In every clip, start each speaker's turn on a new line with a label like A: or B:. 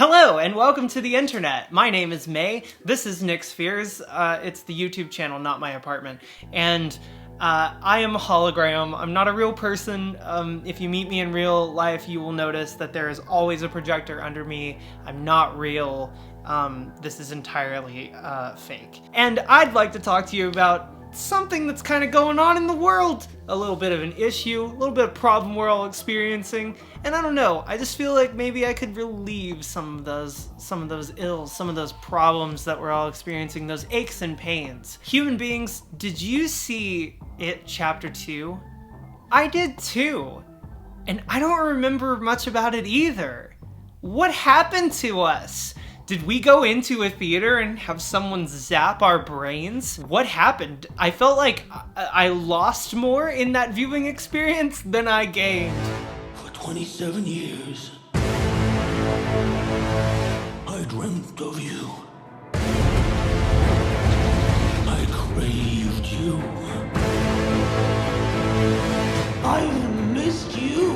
A: Hello and welcome to the internet. My name is May. This is Nick's Fears. It's the YouTube channel, not my apartment. And I am a hologram. I'm not a real person. If you meet me in real life, you will notice that there is always a projector under me. I'm not real. This is entirely fake. And I'd like to talk to you about something that's kind of going on in the world. A little bit of an issue, a little bit of problem we're all experiencing. And I don't know, I just feel like maybe I could relieve some of those ills, some of those problems that we're all experiencing, those aches and pains. Human beings, did you see It Chapter 2? I did too. And I don't remember much about it either. What happened to us? Did we go into a theater and have someone zap our brains? What happened? I felt like I lost more in that viewing experience than I gained.
B: For 27 years, I dreamt of you. I craved you. I've missed you.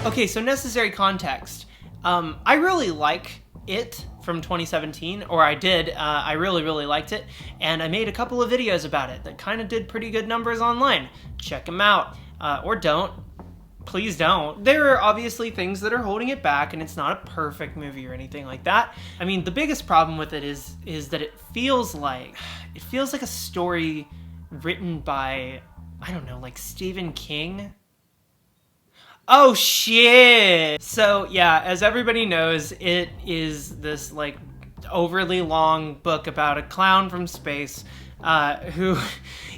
A: Okay, so necessary context. I really like It from 2017, or I did. I really liked it, and I made a couple of videos about it that kind of did pretty good numbers online. Check them out, or don't. Please don't. There are obviously things that are holding it back, and it's not a perfect movie or anything like that. I mean, the biggest problem with it is that it feels like a story written by, I don't know, like Stephen King. Oh shit! So yeah, as everybody knows, it is this like overly long book about a clown from space who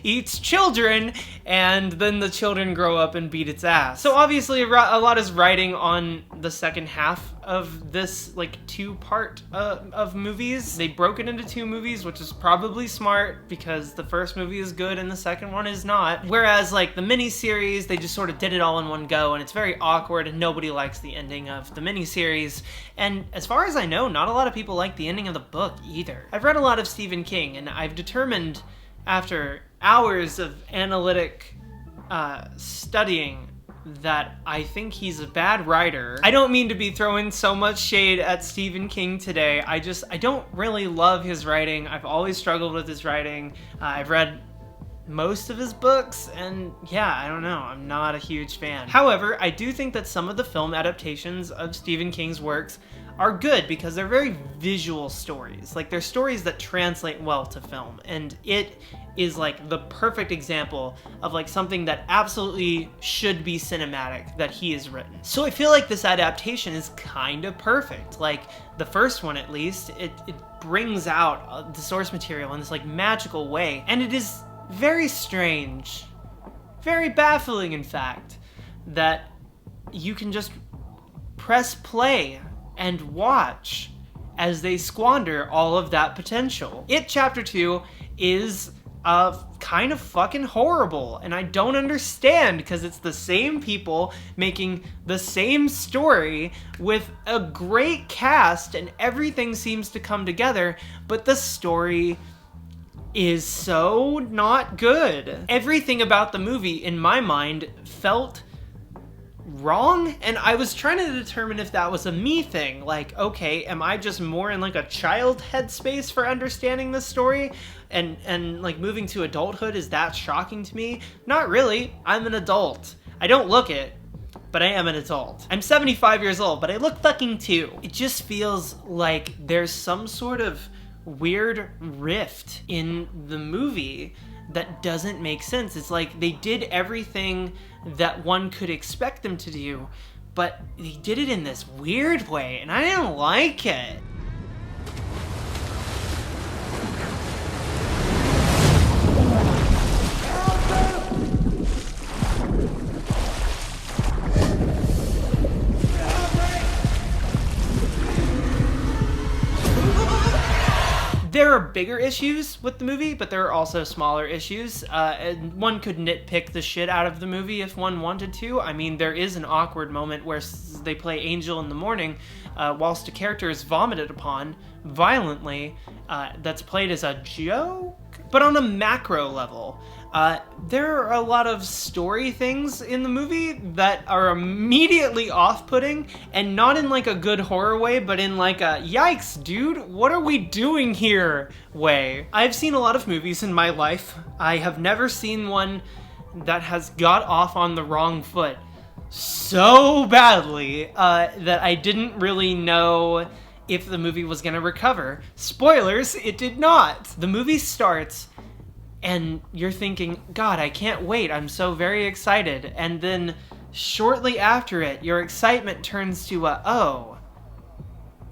A: eats children, and then the children grow up and beat its ass. So obviously a lot is riding on the second half of this like two-part of movies. They broke it into two movies, which is probably smart because the first movie is good and the second one is not. Whereas like the miniseries, they just sort of did it all in one go, and it's very awkward and nobody likes the ending of the miniseries. And as far as I know, not a lot of people like the ending of the book either. I've read a lot of Stephen King, and I've determined after hours of analytic studying that I think he's a bad writer. I don't mean to be throwing so much shade at Stephen King today. I don't really love his writing. I've always struggled with his writing. I've read most of his books, and yeah, I don't know, I'm not a huge fan. However, I do think that some of the film adaptations of Stephen King's works are good because they're very visual stories. Like, they're stories that translate well to film, and it is like the perfect example of like something that absolutely should be cinematic that he has written. So I feel like this adaptation is kind of perfect. Like the first one, at least, it brings out the source material in this like magical way, and it is very strange, very baffling in fact, that you can just press play and watch as they squander all of that potential. It Chapter 2 is kind of fucking horrible, and I don't understand because it's the same people making the same story with a great cast and everything seems to come together, but the story is so not good. Everything about the movie, in my mind, felt wrong, and I was trying to determine if that was a me thing. Like, okay, am I just more in like a child headspace for understanding this story? And like moving to adulthood, is that shocking to me? Not really. I'm an adult. I don't look it, but I am an adult. I'm 75 years old, but I look fucking 2. It just feels like there's some sort of weird rift in the movie that doesn't make sense. It's like they did everything that one could expect them to do, but they did it in this weird way, and I didn't like it. There are bigger issues with the movie, but there are also smaller issues. And one could nitpick the shit out of the movie if one wanted to. I mean, there is an awkward moment where they play Angel in the morning whilst a character is vomited upon violently. That's played as a joke. But on a macro level, There are a lot of story things in the movie that are immediately off-putting, and not in like a good horror way, but in like a yikes, dude, what are we doing here way. I've seen a lot of movies in my life. I have never seen one that has got off on the wrong foot so badly that I didn't really know if the movie was gonna recover. Spoilers, it did not. The movie starts and you're thinking, God, I can't wait, I'm so very excited. And then shortly after it, your excitement turns to oh,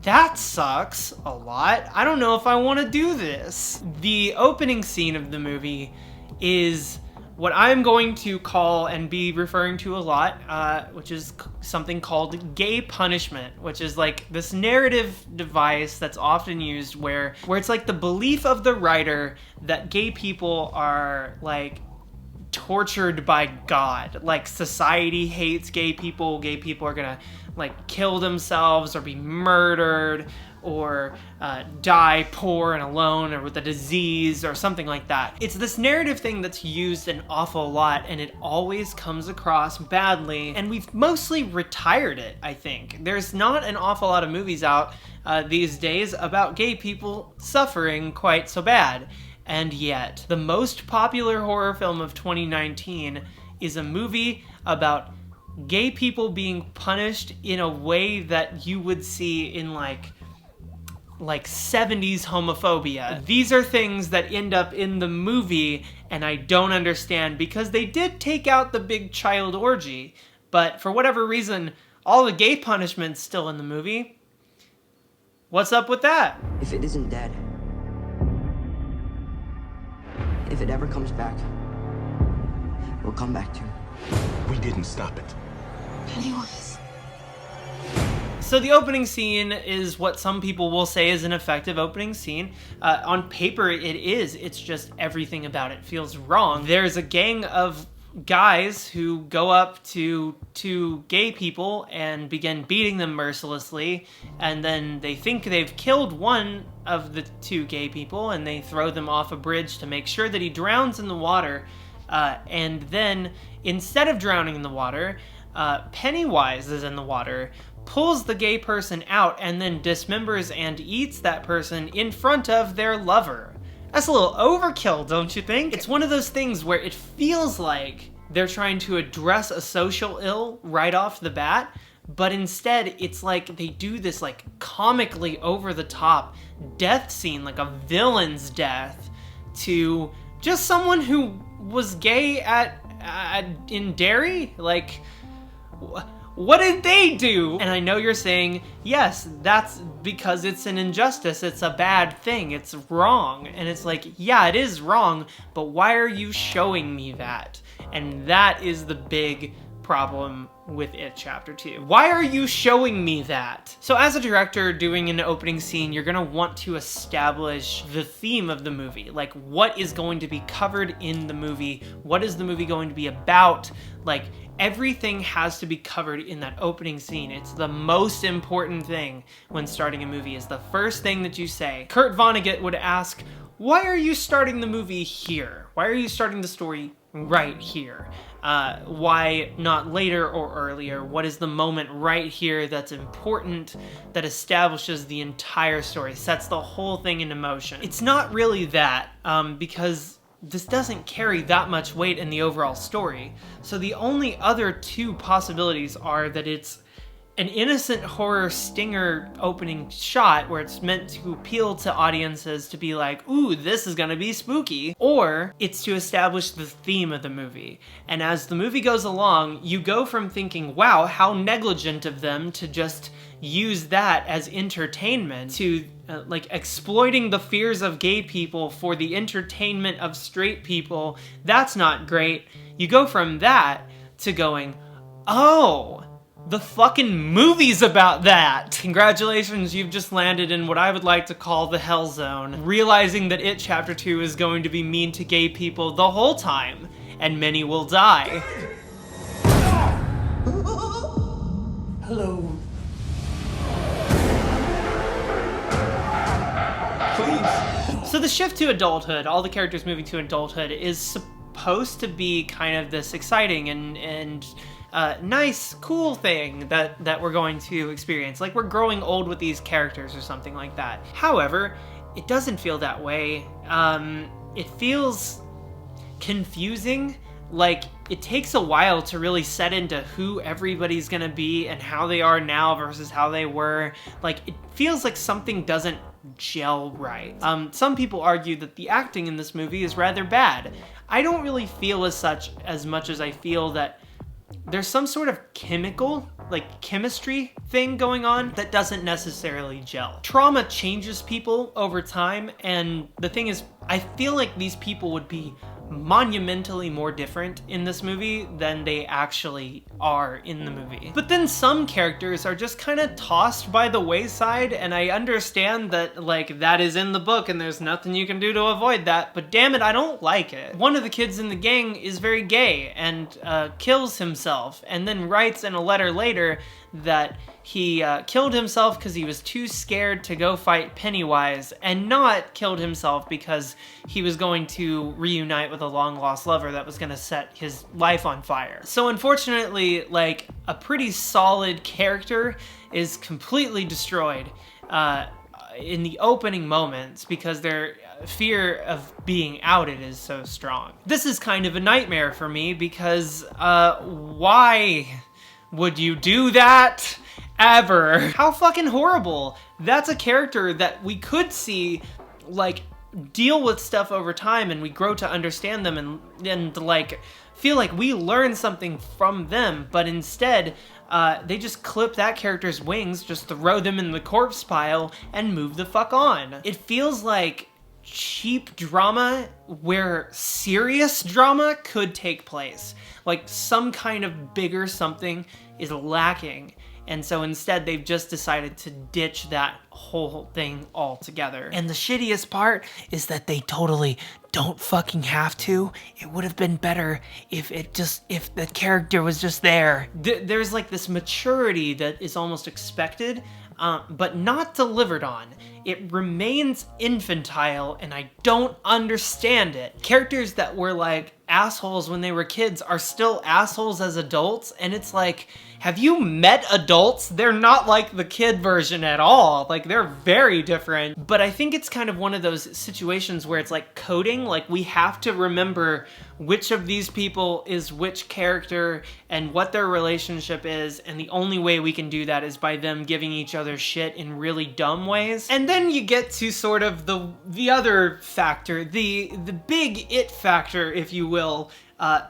A: that sucks a lot. I don't know if I want to do this. The opening scene of the movie is what I'm going to call and be referring to a lot, which is something called gay punishment, which is like this narrative device that's often used where it's like the belief of the writer that gay people are like tortured by God. Like society hates gay people are gonna like kill themselves or be murdered or die poor and alone or with a disease or something like that. It's this narrative thing that's used an awful lot, and it always comes across badly, and we've mostly retired it, I think. There's not an awful lot of movies out these days about gay people suffering quite so bad. And yet, the most popular horror film of 2019 is a movie about gay people being punished in a way that you would see in like 70s homophobia. These are things that end up in the movie, and I don't understand, because they did take out the big child orgy, but for whatever reason, all the gay punishment's still in the movie. What's up with that?
C: If it isn't dead, if it ever comes back, we'll come back to it.
D: We didn't stop it.
C: Pennywise.
A: So the opening scene is what some people will say is an effective opening scene. On paper it is, it's just everything about it feels wrong. There's a gang of guys who go up to two gay people and begin beating them mercilessly, and then they think they've killed one of the two gay people and they throw them off a bridge to make sure that he drowns in the water, and then instead of drowning in the water, Pennywise is in the water, pulls the gay person out, and then dismembers and eats that person in front of their lover. That's a little overkill, don't you think? It's one of those things where it feels like they're trying to address a social ill right off the bat, but instead it's like they do this like comically over the top death scene, like a villain's death, to just someone who was gay in Derry? Like, what did they do? And I know you're saying, yes, that's because it's an injustice, it's a bad thing, it's wrong. And it's like, yeah, it is wrong, but why are you showing me that? And that is the big problem with It Chapter 2. Why are you showing me that? So as a director doing an opening scene, you're gonna want to establish the theme of the movie. Like, what is going to be covered in the movie? What is the movie going to be about? Like, everything has to be covered in that opening scene. It's the most important thing when starting a movie, is the first thing that you say. Kurt Vonnegut would ask, why are you starting the movie here? Why are you starting the story right here? Why not later or earlier? What is the moment right here that's important, that establishes the entire story, sets the whole thing into motion? It's not really that, because this doesn't carry that much weight in the overall story. So the only other two possibilities are that it's an innocent horror stinger opening shot where it's meant to appeal to audiences to be like, ooh, this is gonna be spooky, or it's to establish the theme of the movie. And as the movie goes along, you go from thinking, wow, how negligent of them to just use that as entertainment, to like exploiting the fears of gay people for the entertainment of straight people. That's not great. You go from that to going, oh, the fucking movie's about that. Congratulations, you've just landed in what I would like to call the hell zone, realizing that It Chapter 2 is going to be mean to gay people the whole time, and many will die.
B: Hello.
A: So the shift to adulthood, all the characters moving to adulthood, is supposed to be kind of this exciting and nice, cool thing that we're going to experience. Like we're growing old with these characters or something like that. However, it doesn't feel that way. It feels confusing. Like it takes a while to really set into who everybody's gonna be and how they are now versus how they were. Like it feels like something doesn't gel right. Some people argue that the acting in this movie is rather bad. I don't really feel as much as I feel that there's some sort of chemistry thing going on that doesn't necessarily gel. Trauma changes people over time, and the thing is, I feel like these people would be monumentally more different in this movie than they actually are in the movie. But then some characters are just kind of tossed by the wayside, and I understand that like that is in the book and there's nothing you can do to avoid that, but damn it, I don't like it. One of the kids in the gang is very gay and kills himself, and then writes in a letter later that he killed himself because he was too scared to go fight Pennywise, and not killed himself because he was going to reunite with a long-lost lover that was going to set his life on fire. So unfortunately, like, a pretty solid character is completely destroyed in the opening moments because their fear of being outed is so strong. This is kind of a nightmare for me because why would you do that? Ever. How fucking horrible. That's a character that we could see, like, deal with stuff over time and we grow to understand them and like, feel like we learn something from them, but instead, they just clip that character's wings, just throw them in the corpse pile, and move the fuck on. It feels like cheap drama where serious drama could take place. Like, some kind of bigger something is lacking. And so instead, they've just decided to ditch that whole thing altogether. And the shittiest part is that they totally don't fucking have to. It would have been better if the character was just there. There's like this maturity that is almost expected, but not delivered on. It remains infantile, and I don't understand it. Characters that were like assholes when they were kids are still assholes as adults, and it's like, have you met adults? They're not like the kid version at all. Like, they're very different. But I think it's kind of one of those situations where it's like coding. Like, we have to remember which of these people is which character and what their relationship is. And the only way we can do that is by them giving each other shit in really dumb ways. And then you get to sort of the other factor, the big it factor, if you will.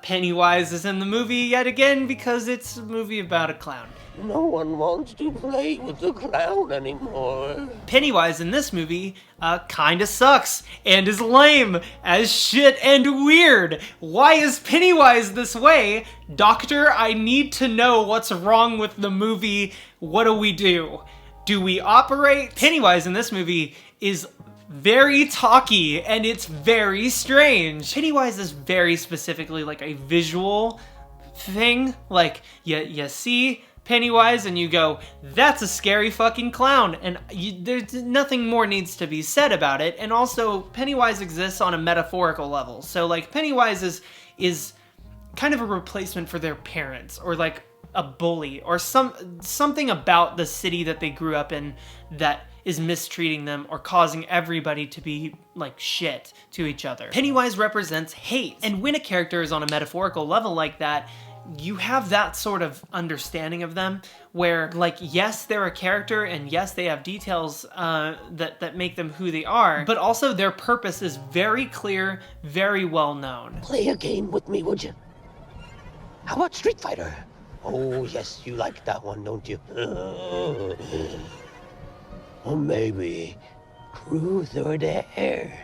A: Pennywise is in the movie yet again because it's a movie about a clown.
B: No one wants to play with the clown anymore.
A: Pennywise in this movie kinda sucks and is lame as shit and weird. Why is Pennywise this way? Doctor, I need to know what's wrong with the movie. What do we do? Do we operate? Pennywise in this movie is very talky, and it's very strange. Pennywise is very specifically like a visual thing. Like, you see Pennywise and you go, that's a scary fucking clown, and there's nothing more needs to be said about it. And also, Pennywise exists on a metaphorical level. So like, Pennywise is kind of a replacement for their parents, or like a bully, or something about the city that they grew up in that is mistreating them or causing everybody to be like shit to each other. Pennywise represents hate. And when a character is on a metaphorical level like that, you have that sort of understanding of them where, like, yes, they're a character and yes, they have details that make them who they are, but also their purpose is very clear, very well known.
B: Play a game with me, would you? How about Street Fighter? Oh, yes, you like that one, don't you? Or maybe Truth or Dare.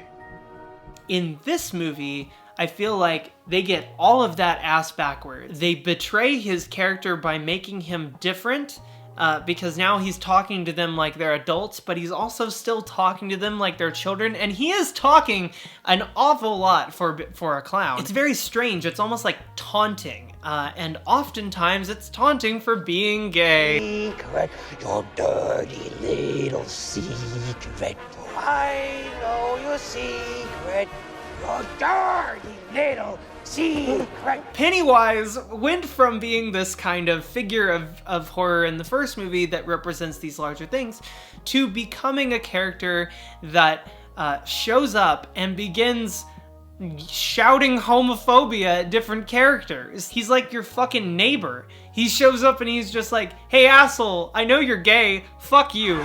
A: In this movie, I feel like they get all of that ass backwards. They betray his character by making him different, because now he's talking to them like they're adults, but he's also still talking to them like they're children, and he is talking an awful lot for a clown. It's very strange. It's almost like taunting, and oftentimes it's taunting for being gay.
B: Secret, your dirty little secret. I know your secret. Oh, dirty little secret.
A: Pennywise went from being this kind of figure of horror in the first movie that represents these larger things to becoming a character that shows up and begins shouting homophobia at different characters. He's like your fucking neighbor. He shows up and he's just like, hey asshole, I know you're gay, fuck you.
B: Go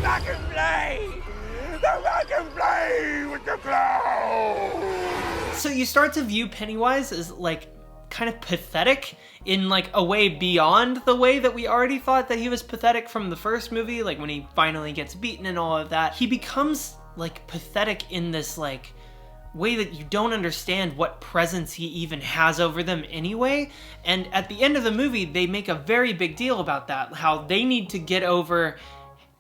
B: back and play! Go back and play with the clowns!
A: So you start to view Pennywise as like kind of pathetic in like a way beyond the way that we already thought that he was pathetic from the first movie, like when he finally gets beaten and all of that. He becomes like pathetic in this like way that you don't understand what presence he even has over them anyway. And at the end of the movie, they make a very big deal about that, how they need to get over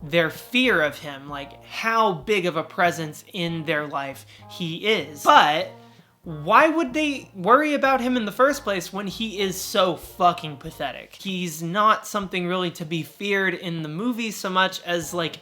A: their fear of him, like how big of a presence in their life he is. But why would they worry about him in the first place when he is so fucking pathetic? He's not something really to be feared in the movie so much as like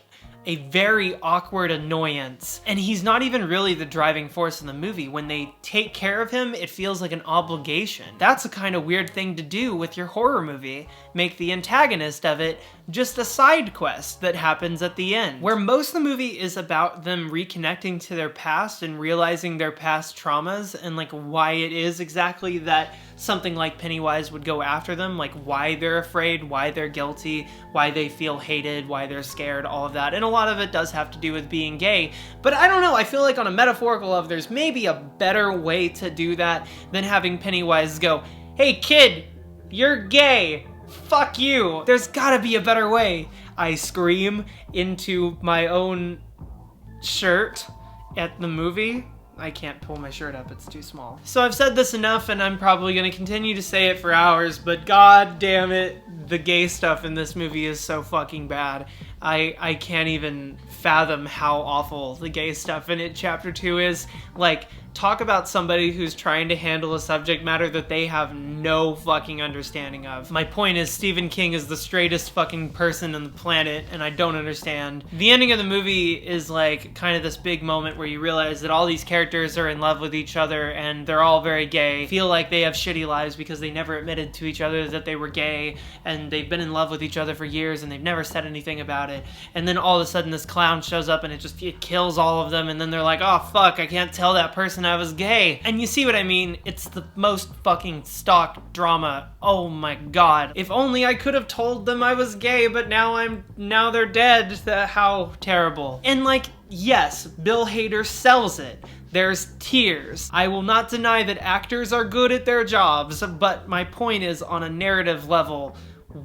A: a very awkward annoyance. And he's not even really the driving force in the movie. When they take care of him, it feels like an obligation. That's a kind of weird thing to do with your horror movie. Make the antagonist of it just a side quest that happens at the end. Where most of the movie is about them reconnecting to their past and realizing their past traumas and like why it is exactly that something like Pennywise would go after them, like why they're afraid, why they're guilty, why they feel hated, why they're scared, all of that. And a lot of it does have to do with being gay, but I don't know, I feel like on a metaphorical level, there's maybe a better way to do that than having Pennywise go, hey kid, you're gay, fuck you. There's gotta be a better way. I scream into my own shirt at the movie. I can't pull my shirt up, it's too small. So I've said this enough and I'm probably gonna continue to say it for hours, but god damn it, the gay stuff in this movie is so fucking bad. I can't even fathom how awful the gay stuff in it chapter 2 is. Like, talk about somebody who's trying to handle a subject matter that they have no fucking understanding of. My point is, Stephen King is the straightest fucking person on the planet, and I don't understand. The ending of the movie is like kind of this big moment where you realize that all these characters are in love with each other and they're all very gay, feel like they have shitty lives because they never admitted to each other that they were gay, and they've been in love with each other for years and they've never said anything about it. And then all of a sudden this clown shows up and it kills all of them, and then they're like, oh fuck, I can't tell that person I was gay. And you see what I mean? It's the most fucking stock drama. Oh my god. If only I could have told them I was gay, but now they're dead. How terrible. And like, yes, Bill Hader sells it. There's tears. I will not deny that actors are good at their jobs, but my point is, on a narrative level,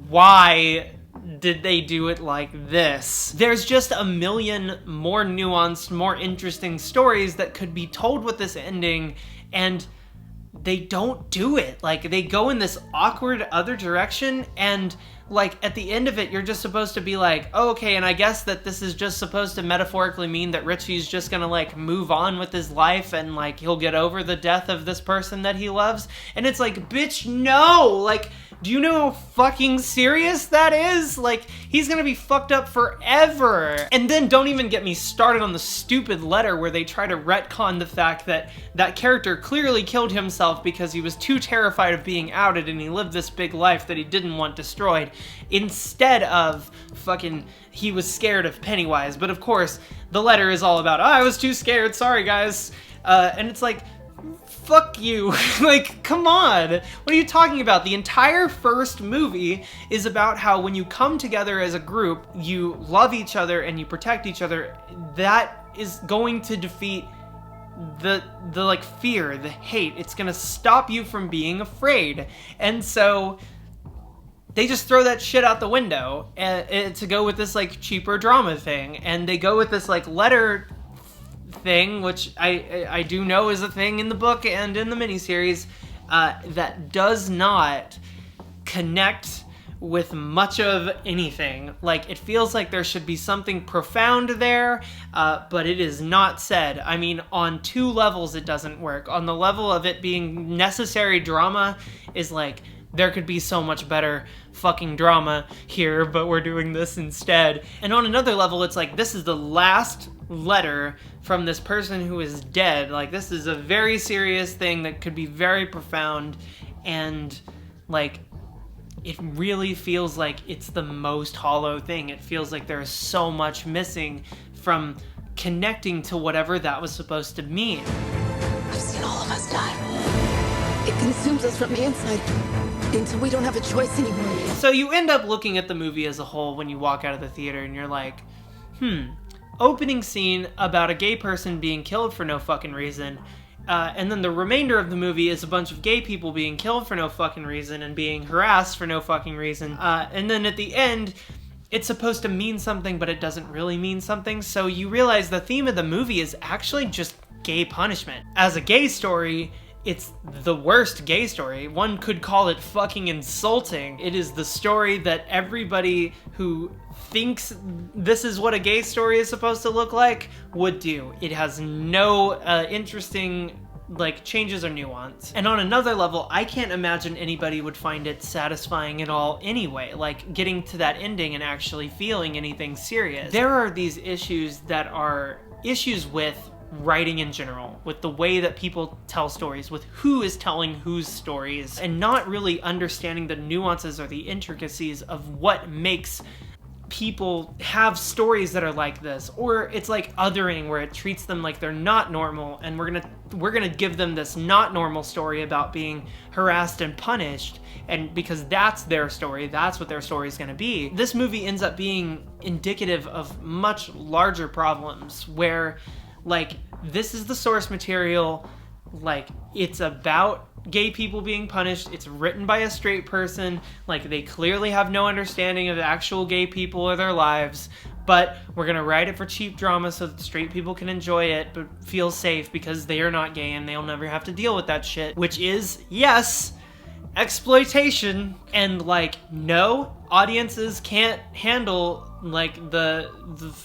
A: why did they do it like this? There's just a million more nuanced, more interesting stories that could be told with this ending, and they don't do it. Like, they go in this awkward other direction, and like at the end of it, you're just supposed to be like, oh, okay, and I guess that this is just supposed to metaphorically mean that Richie's just gonna like move on with his life and like he'll get over the death of this person that he loves. And it's like, bitch, no! Like, do you know how fucking serious that is? Like, he's gonna be fucked up forever. And then don't even get me started on the stupid letter where they try to retcon the fact that that character clearly killed himself because he was too terrified of being outed and he lived this big life that he didn't want destroyed. Instead of fucking, he was scared of Pennywise. But of course, the letter is all about, oh, I was too scared, sorry guys. And it's like, fuck you. Like, come on. What are you talking about? The entire first movie is about how when you come together as a group, you love each other and you protect each other. That is going to defeat the like fear, the hate. It's gonna stop you from being afraid. And so they just throw that shit out the window to go with this like cheaper drama thing. And they go with this like letter thing, which I do know is a thing in the book and in the miniseries, that does not connect with much of anything. Like, it feels like there should be something profound there, but it is not said. I mean, on two levels it doesn't work. On the level of it being necessary drama is like, there could be so much better fucking drama here, but we're doing this instead. And on another level, it's like, this is the last letter from this person who is dead. Like, this is a very serious thing that could be very profound, and like, it really feels like it's the most hollow thing. It feels like there's so much missing from connecting to whatever that was supposed to mean.
E: I've seen all of us die. It consumes us from the inside until we don't have a choice anymore.
A: So you end up looking at the movie as a whole when you walk out of the theater and you're like, opening scene about a gay person being killed for no fucking reason. And then the remainder of the movie is a bunch of gay people being killed for no fucking reason and being harassed for no fucking reason. And then at the end, it's supposed to mean something, but it doesn't really mean something. So you realize the theme of the movie is actually just gay punishment. As a gay story, it's the worst gay story. One could call it fucking insulting. It is the story that everybody who thinks this is what a gay story is supposed to look like would do. It has no interesting like changes or nuance. And on another level, I can't imagine anybody would find it satisfying at all anyway, like getting to that ending and actually feeling anything serious. There are these issues that are issues with writing in general, with the way that people tell stories, with who is telling whose stories, and not really understanding the nuances or the intricacies of what makes people have stories that are like this. Or it's like othering, where it treats them like they're not normal, and we're gonna give them this not normal story about being harassed and punished, and because that's their story, that's what their story is gonna be. This movie ends up being indicative of much larger problems, where like, this is the source material, like, it's about gay people being punished, it's written by a straight person, like, they clearly have no understanding of actual gay people or their lives, but we're gonna write it for cheap drama so that straight people can enjoy it, but feel safe because they are not gay and they'll never have to deal with that shit, which is, yes, exploitation. And like, no, audiences can't handle like the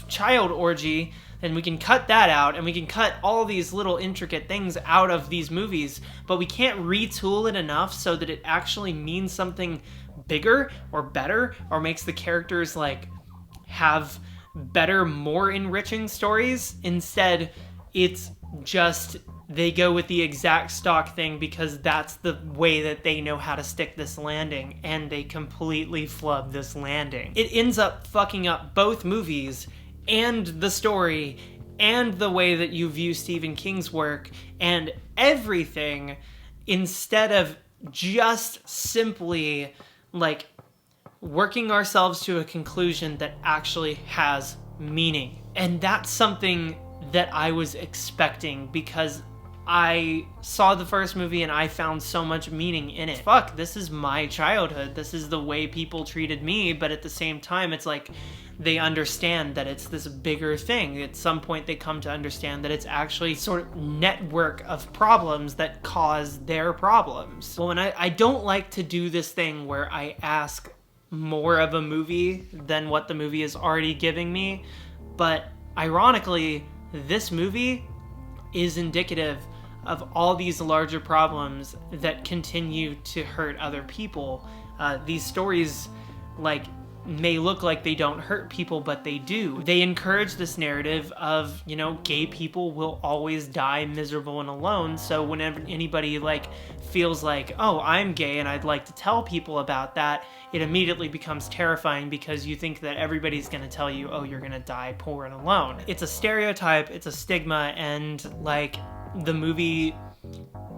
A: child orgy, and we can cut that out, and we can cut all these little intricate things out of these movies, but we can't retool it enough so that it actually means something bigger or better, or makes the characters like have better, more enriching stories. Instead, it's just they go with the exact stock thing because that's the way that they know how to stick this landing, and they completely flub this landing. It ends up fucking up both movies and the story and the way that you view Stephen King's work and everything, instead of just simply like working ourselves to a conclusion that actually has meaning. And that's something that I was expecting, because I saw the first movie and I found so much meaning in it. Fuck, this is my childhood. This is the way people treated me, but at the same time, it's like they understand that it's this bigger thing. At some point, they come to understand that it's actually sort of network of problems that cause their problems. Well, and I don't like to do this thing where I ask more of a movie than what the movie is already giving me, but ironically, this movie is indicative of all these larger problems that continue to hurt other people. These stories, like, may look like they don't hurt people, but they do. They encourage this narrative of, you know, gay people will always die miserable and alone, so whenever anybody, like, feels like, oh, I'm gay and I'd like to tell people about that, it immediately becomes terrifying because you think that everybody's gonna tell you, oh, you're gonna die poor and alone. It's a stereotype, it's a stigma, and, like, the movie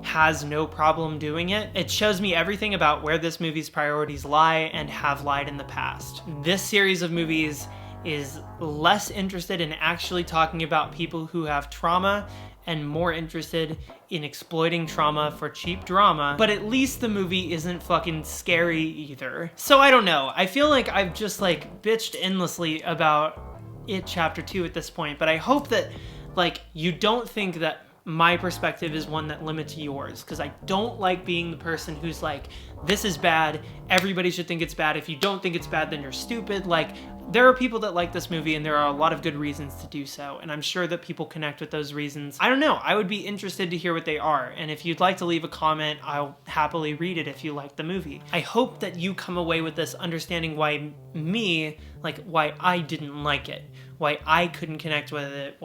A: has no problem doing it. It shows me everything about where this movie's priorities lie and have lied in the past. This series of movies is less interested in actually talking about people who have trauma and more interested in exploiting trauma for cheap drama, but at least the movie isn't fucking scary either. So I don't know. I feel like I've just like bitched endlessly about It Chapter 2 at this point, but I hope that like you don't think that my perspective is one that limits yours, because I don't like being the person who's like, this is bad, everybody should think it's bad. If you don't think it's bad, then you're stupid. Like, there are people that like this movie, and there are a lot of good reasons to do so, and I'm sure that people connect with those reasons. I don't know, I would be interested to hear what they are, and if you'd like to leave a comment, I'll happily read it if you like the movie. I hope that you come away with this understanding why why I didn't like it, why I couldn't connect with it,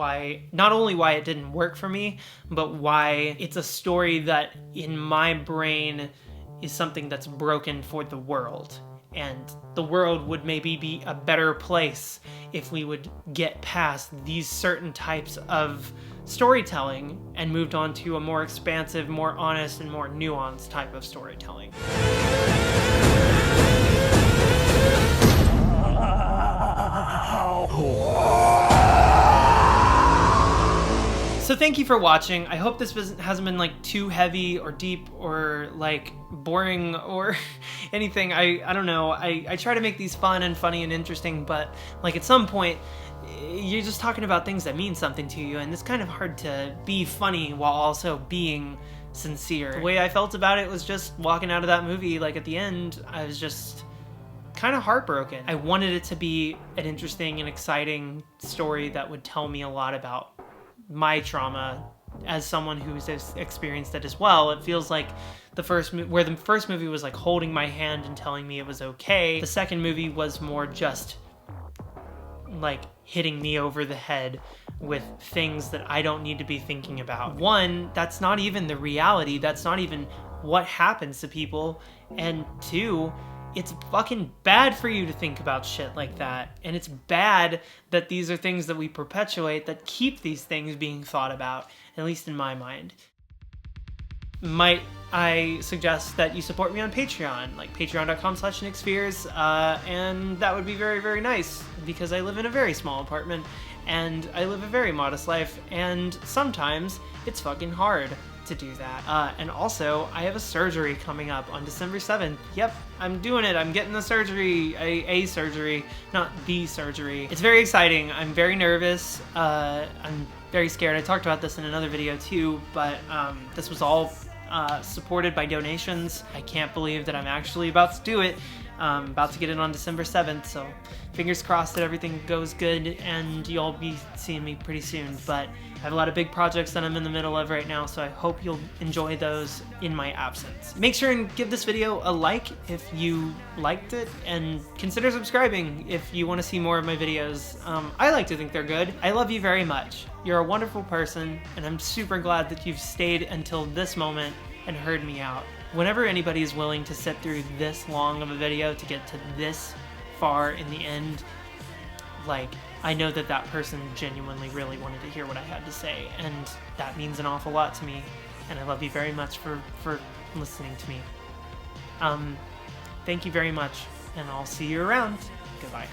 A: not only why it didn't work for me, but why it's a story that in my brain is something that's broken for the world. And the world would maybe be a better place if we would get past these certain types of storytelling and moved on to a more expansive, more honest, and more nuanced type of storytelling. So thank you for watching. I hope this hasn't been like too heavy or deep or like boring or anything. I don't know. I try to make these fun and funny and interesting, but like at some point you're just talking about things that mean something to you, and it's kind of hard to be funny while also being sincere. The way I felt about it was just walking out of that movie, like at the end, I was just kind of heartbroken. I wanted it to be an interesting and exciting story that would tell me a lot about my trauma as someone who's experienced it as well. It feels like the first movie was like holding my hand and telling me it was okay. The second movie was more just like hitting me over the head with things that I don't need to be thinking about. One, that's not even the reality. That's not even what happens to people. And two, it's fucking bad for you to think about shit like that. And it's bad that these are things that we perpetuate that keep these things being thought about, at least in my mind. Might I suggest that you support me on Patreon, like patreon.com/nickspheres, and that would be very, very nice, because I live in a very small apartment, and I live a very modest life, and sometimes it's fucking hard to do that. And also, I have a surgery coming up on December 7th. Yep, I'm doing it. I'm getting the surgery, a surgery, not the surgery. It's very exciting. I'm very nervous. I'm very scared. I talked about this in another video too, but this was all supported by donations. I can't believe that I'm actually about to do it. About to get it on December 7th, so fingers crossed that everything goes good and you'll be seeing me pretty soon. But I have a lot of big projects that I'm in the middle of right now, so I hope you'll enjoy those in my absence. Make sure and give this video a like if you liked it, and consider subscribing if you want to see more of my videos. I like to think they're good. I love you very much. You're a wonderful person, and I'm super glad that you've stayed until this moment and heard me out. Whenever anybody is willing to sit through this long of a video to get to this far in the end, like, I know that that person genuinely really wanted to hear what I had to say, and that means an awful lot to me, and I love you very much for listening to me. Thank you very much, and I'll see you around. Goodbye.